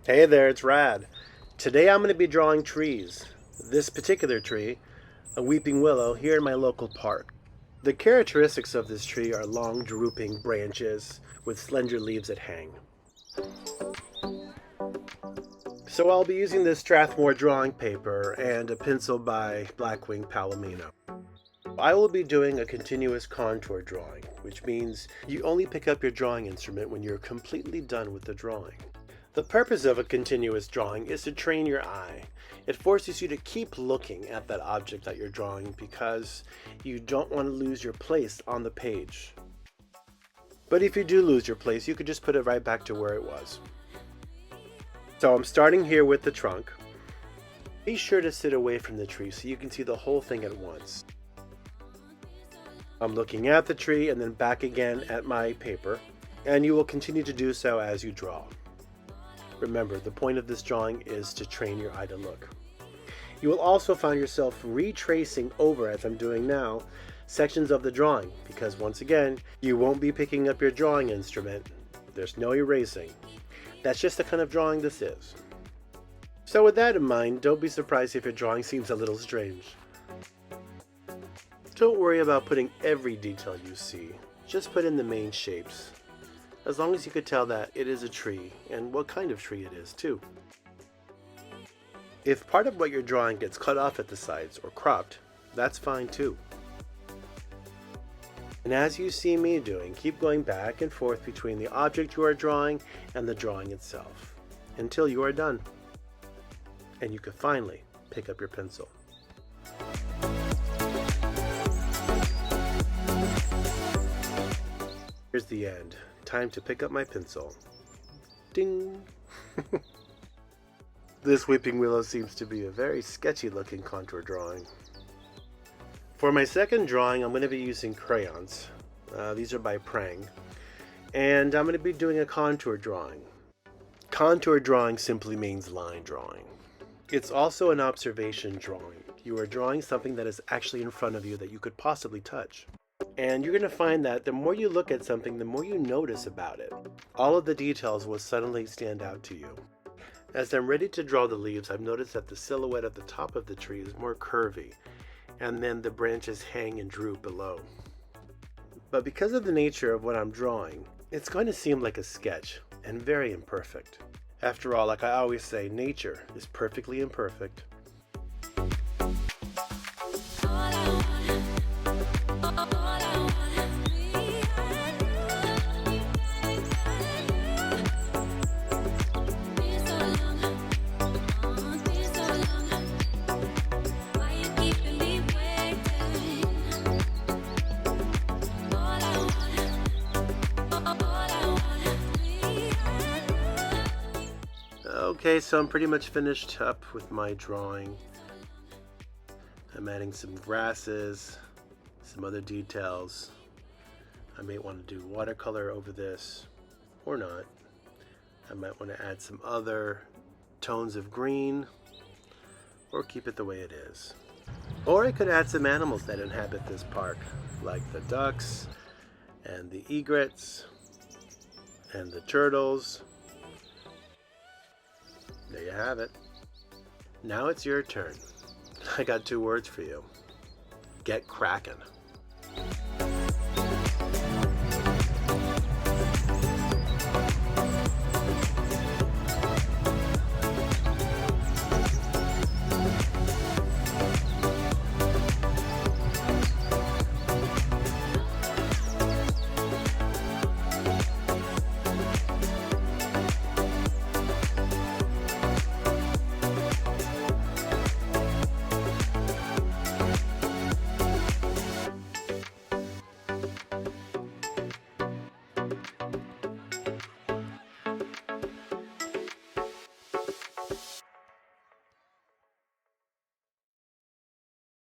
Hey there, it's Rad. Today I'm going to be drawing trees. This particular tree, a weeping willow, here in my local park. The characteristics of this tree are long drooping branches with slender leaves that hang. So I'll be using this Strathmore drawing paper and a pencil by Blackwing Palomino. I will be doing a continuous contour drawing, which means you only pick up your drawing instrument when you're completely done with the drawing. The purpose of a continuous drawing is to train your eye. It forces you to keep looking at that object that you're drawing because you don't want to lose your place on the page. But if you do lose your place, you could just put it right back to where it was. So I'm starting here with the trunk. Be sure to sit away from the tree so you can see the whole thing at once. I'm looking at the tree and then back again at my paper, and you will continue to do so as you draw. Remember, the point of this drawing is to train your eye to look. You will also find yourself retracing over, as I'm doing now, sections of the drawing, because once again, you won't be picking up your drawing instrument. There's no erasing. That's just the kind of drawing this is. So with that in mind, don't be surprised if your drawing seems a little strange. Don't worry about putting every detail you see. Just put in the main shapes. As long as you could tell that it is a tree, and what kind of tree it is too. If part of what you're drawing gets cut off at the sides or cropped, that's fine too. And as you see me doing, keep going back and forth between the object you are drawing and the drawing itself, until you are done. And you can finally pick up your pencil. Here's the end. Time to pick up my pencil. Ding! This weeping willow seems to be a very sketchy looking contour drawing. For my second drawing, I'm going to be using crayons. These are by Prang. And I'm going to be doing a contour drawing. Contour drawing simply means line drawing. It's also an observation drawing. You are drawing something that is actually in front of you that you could possibly touch. And you're going to find that the more you look at something, the more you notice about it. All of the details will suddenly stand out to you. As I'm ready to draw the leaves, I've noticed that the silhouette at the top of the tree is more curvy, and then the branches hang and droop below. But because of the nature of what I'm drawing, it's going to seem like a sketch, and very imperfect. After all, like I always say, nature is perfectly imperfect. Okay, so I'm pretty much finished up with my drawing. I'm adding some grasses, some other details. I may want to do watercolor over this, or not. I might want to add some other tones of green, or keep it the way it is. Or I could add some animals that inhabit this park, like the ducks, and the egrets, and the turtles. There you have it. Now it's your turn. I got 2 words for you. Get crackin'.